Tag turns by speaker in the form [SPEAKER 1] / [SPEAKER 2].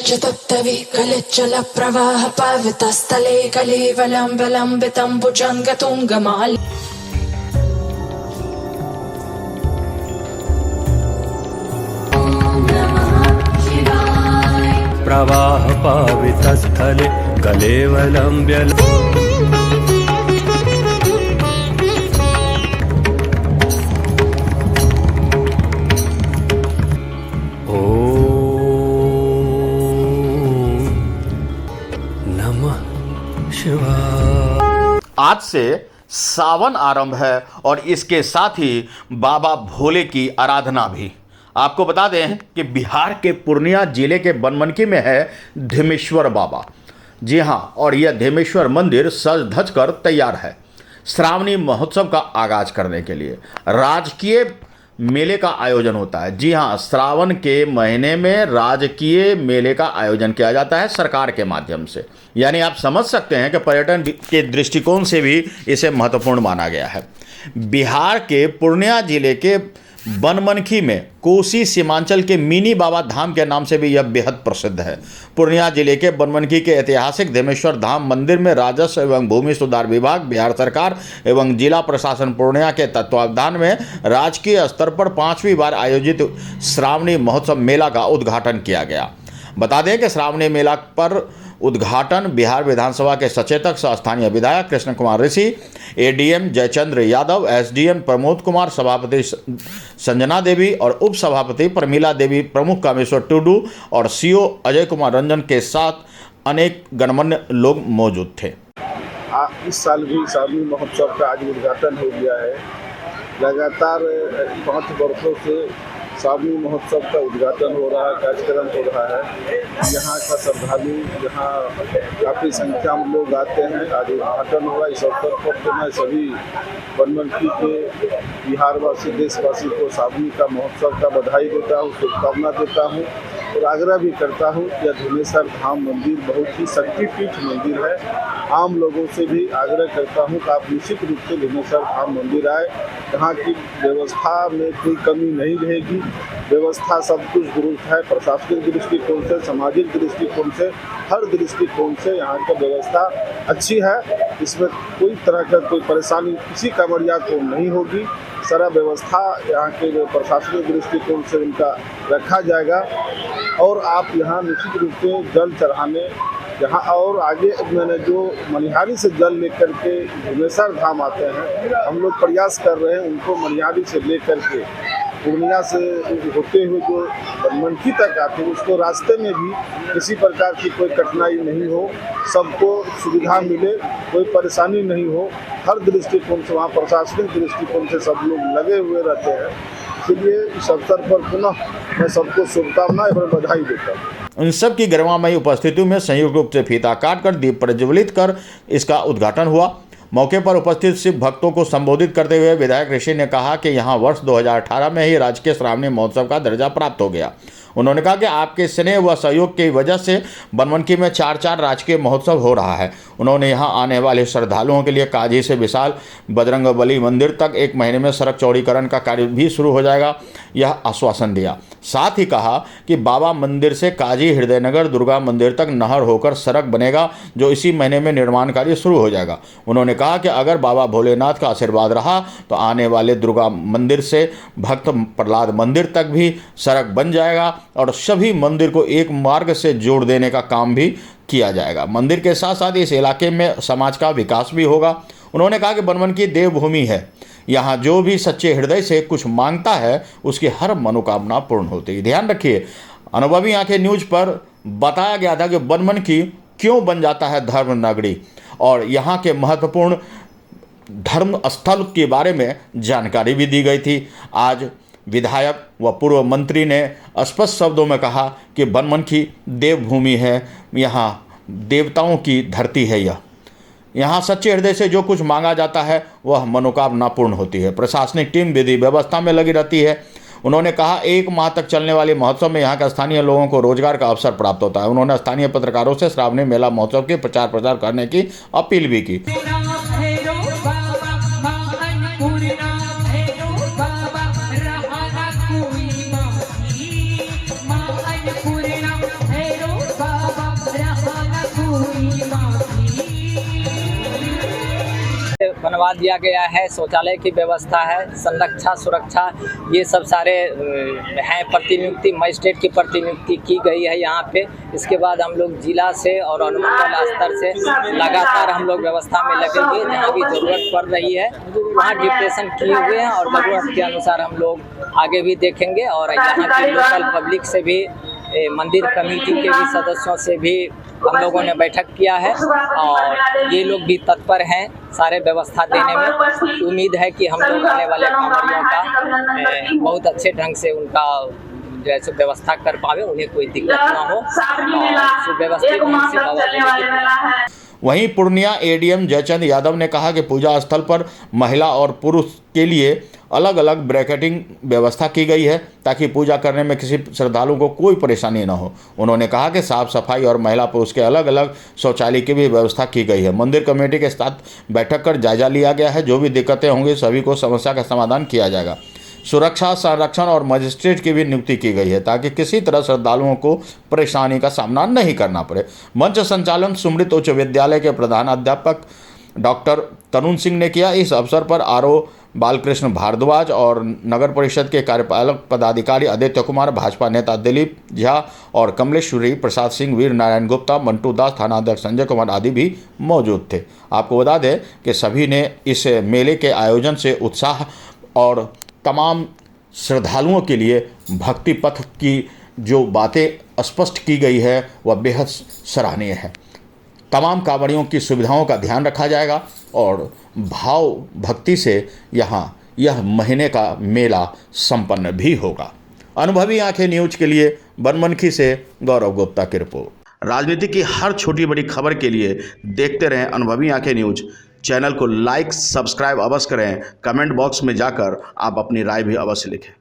[SPEAKER 1] चतुत्तवि कलिचल प्रवाह पावितस्थले कलेवलं विलम्बितं भुजङ्गतुङ्गमाल
[SPEAKER 2] प्रवाह पावितस्थले कलेवलं
[SPEAKER 3] आज से सावन आरंभ है और इसके साथ ही बाबा भोले की आराधना भी। आपको बता दें कि बिहार के पूर्णिया जिले के बनमनखी में है धेमेश्वर बाबा। जी हां, और यह धेमेश्वर मंदिर सज धज कर तैयार है श्रावणी महोत्सव का आगाज करने के लिए। राजकीय मेले का आयोजन होता है। जी हां, श्रावण के महीने में राजकीय मेले का आयोजन किया जाता है सरकार के माध्यम से। यानी आप समझ सकते हैं कि पर्यटन के दृष्टिकोण से भी इसे महत्वपूर्ण माना गया है। बिहार के पूर्णिया जिले के बनमनखी में कोसी सीमांचल के मिनी बाबा धाम के नाम से भी यह बेहद प्रसिद्ध है। पूर्णिया जिले के बनमनखी के ऐतिहासिक धेमेश्वर धाम मंदिर में राजस्व एवं भूमि सुधार विभाग, बिहार सरकार एवं जिला प्रशासन पूर्णिया के तत्वावधान में राजकीय स्तर पर 5वीं बार आयोजित श्रावणी महोत्सव मेला का उद्घाटन किया गया। बता दें कि श्रावणी मेला पर उद्घाटन बिहार विधानसभा के सचेतक सह स्थानीय विधायक कृष्ण कुमार ऋषि, एडीएम जयचंद्र यादव, एसडीएम प्रमोद कुमार, सभापति संजना देवी और उप सभापति प्रमीला देवी, प्रमुख कामेश्वर टुडू और सीओ अजय कुमार रंजन के साथ अनेक गणमान्य लोग मौजूद थे।
[SPEAKER 4] इस साल भी श्रावणी महोत्सव का आज उद्घाटन हो गया है। लगातार 5 वर्षों से श्रावणी महोत्सव का उद्घाटन हो रहा है, कार्यक्रम हो रहा है। यहाँ का श्रद्धालु, यहाँ काफ़ी संख्या में लोग आते हैं। आज उद्घाटन हुआ। इस अवसर पर तो मैं सभी बनमनखी के बिहारवासी, देशवासी को श्रावणी का महोत्सव का बधाई देता हूँ, शुभकामना देता हूँ और आग्रह भी करता हूँ कि यह धेमेश्वर धाम मंदिर बहुत ही शक्तिपीठ मंदिर है। आम लोगों से भी आग्रह करता हूँ कि आप निश्चित रूप से धेमेश्वर धाम मंदिर आए। यहाँ की व्यवस्था में कोई कमी नहीं रहेगी। व्यवस्था सब कुछ दुरुस्त है। प्रशासनिक दृष्टिकोण से, सामाजिक दृष्टिकोण से, हर दृष्टिकोण से यहाँ की व्यवस्था अच्छी है। इसमें कोई तरह का कोई परेशानी किसी कांवड़िया को नहीं होगी। सारा व्यवस्था यहाँ के प्रशासनिक दृष्टिकोण से उनका रखा जाएगा और आप यहाँ निश्चित रूप से जल चढ़ाने यहाँ और आगे मैंने जो मनिहारी से जल लेकर के धेमेश्वर धाम आते हैं, हम लोग प्रयास कर रहे हैं उनको मनिहारी से लेकर के पूर्णिया से होते हुए जो बनमनखी तक आते हैं, उसको रास्ते में भी किसी प्रकार की कोई कठिनाई नहीं हो, सबको सुविधा मिले, कोई परेशानी नहीं हो। हर दृष्टिकोण से वहाँ प्रशासनिक दृष्टिकोण से सब लोग लगे हुए रहते हैं। इसलिए इस अवसर पर पुनः मैं सबको शुभकामनाएं और बधाई देता हूँ।
[SPEAKER 3] उन सब की गरिमामयी उपस्थिति में संयुक्त रूप से फीता काटकर दीप प्रज्वलित कर इसका उद्घाटन हुआ। मौके पर उपस्थित शिव भक्तों को संबोधित करते हुए विधायक ऋषि ने कहा कि यहां वर्ष 2018 में ही राजकीय श्रावणी महोत्सव का दर्जा प्राप्त हो गया। उन्होंने कहा कि आपके स्नेह व सहयोग की वजह से बनमनखी में 4 राजकीय महोत्सव हो रहा है। उन्होंने यहां आने वाले श्रद्धालुओं के लिए काजी से विशाल बजरंगबली मंदिर तक 1 महीने में सड़क चौड़ीकरण का कार्य भी शुरू हो जाएगा, यह आश्वासन दिया। साथ ही कहा कि बाबा मंदिर से काजी हृदयनगर दुर्गा मंदिर तक नहर होकर सड़क बनेगा, जो इसी महीने में निर्माण कार्य शुरू हो जाएगा। उन्होंने कहा कि अगर बाबा भोलेनाथ का आशीर्वाद रहा तो आने वाले दुर्गा मंदिर से भक्त प्रहलाद मंदिर तक भी सड़क बन जाएगा और सभी मंदिर को एक मार्ग से जोड़ देने का काम भी किया जाएगा। मंदिर के साथ साथ इस इलाके में समाज का विकास भी होगा। उन्होंने कहा कि बनमनखी देवभूमि है, यहाँ जो भी सच्चे हृदय से कुछ मांगता है उसकी हर मनोकामना पूर्ण होती है। ध्यान रखिए, अनुभवी आंखें न्यूज पर बताया गया था कि बनमनखी क्यों बन जाता है धर्म नगरी और यहाँ के महत्वपूर्ण धर्म स्थल के बारे में जानकारी भी दी गई थी। आज विधायक व पूर्व मंत्री ने स्पष्ट शब्दों में कहा कि बनमनखी देवभूमि है, यहाँ देवताओं की धरती है। यहाँ सच्चे हृदय से जो कुछ मांगा जाता है वह मनोकामना पूर्ण होती है। प्रशासनिक टीम विधि व्यवस्था में लगी रहती है। उन्होंने कहा 1 माह तक चलने वाले महोत्सव में यहाँ के स्थानीय लोगों को रोजगार का अवसर प्राप्त होता है। उन्होंने स्थानीय पत्रकारों से श्रावणी मेला महोत्सव के प्रचार प्रसार करने की अपील भी की।
[SPEAKER 5] बनवा दिया गया है, शौचालय की व्यवस्था है, संरक्षा सुरक्षा ये सब सारे हैं। प्रतिनियुक्ति मजिस्ट्रेट की प्रतिनियुक्ति की गई है यहाँ पे। इसके बाद हम लोग जिला से और अनुमंडल स्तर से लगातार हम लोग व्यवस्था में लगेंगे। जहाँ भी ज़रूरत पड़ रही है वहाँ डिप्रेशन किए हुए हैं और ज़रूरत के अनुसार हम लोग आगे भी देखेंगे। और यहाँ की लोकल पब्लिक से भी, मंदिर कमेटी के भी सदस्यों से भी हम लोगों ने बैठक किया है और ये लोग भी तत्पर हैं सारे व्यवस्था देने में। उम्मीद है कि हम लोग आने वाले कांवरियों का बहुत अच्छे ढंग से उनका जैसे व्यवस्था कर पावे, उन्हें कोई दिक्कत ना हो और सुव्यवस्थित ढंग से बाबा के।
[SPEAKER 3] वहीं पूर्णिया एडीएम जयचंद यादव ने कहा कि पूजा स्थल पर महिला और पुरुष के लिए अलग अलग ब्रैकेटिंग व्यवस्था की गई है ताकि पूजा करने में किसी श्रद्धालु को कोई परेशानी न हो। उन्होंने कहा कि साफ सफाई और महिला पुरुष के अलग अलग शौचालय की भी व्यवस्था की गई है। मंदिर कमेटी के साथ बैठक कर जायजा लिया गया है। जो भी दिक्कतें होंगी सभी को समस्या का समाधान किया जाएगा। सुरक्षा संरक्षण और मजिस्ट्रेट की भी नियुक्ति की गई है ताकि किसी तरह श्रद्धालुओं को परेशानी का सामना नहीं करना पड़े। मंच संचालन सुमृत उच्च विद्यालय के प्रधानाध्यापक डॉक्टर तरुण सिंह ने किया। इस अवसर पर आरओ बालकृष्ण भारद्वाज और नगर परिषद के कार्यपालक पदाधिकारी आदित्य कुमार, भाजपा नेता दिलीप झा और कमलेश्वरी प्रसाद सिंह, वीर नारायण गुप्ता, मंटू दास, थानाध्यक्ष संजय कुमार आदि भी मौजूद थे। आपको बता दें कि सभी ने इस मेले के आयोजन से उत्साह और तमाम श्रद्धालुओं के लिए भक्ति पथ की जो बातें स्पष्ट की गई है वह बेहद सराहनीय है। तमाम कांवड़ियों की सुविधाओं का ध्यान रखा जाएगा और भाव भक्ति से यहाँ यह महीने का मेला संपन्न भी होगा। अनुभवी आंखें न्यूज के लिए बनमनखी से गौरव गुप्ता की रिपोर्ट। राजनीति की हर छोटी बड़ी खबर के लिए देखते रहें अनुभवी आंखें न्यूज। चैनल को लाइक सब्सक्राइब अवश्य करें। कमेंट बॉक्स में जाकर आप अपनी राय भी अवश्य लिखें।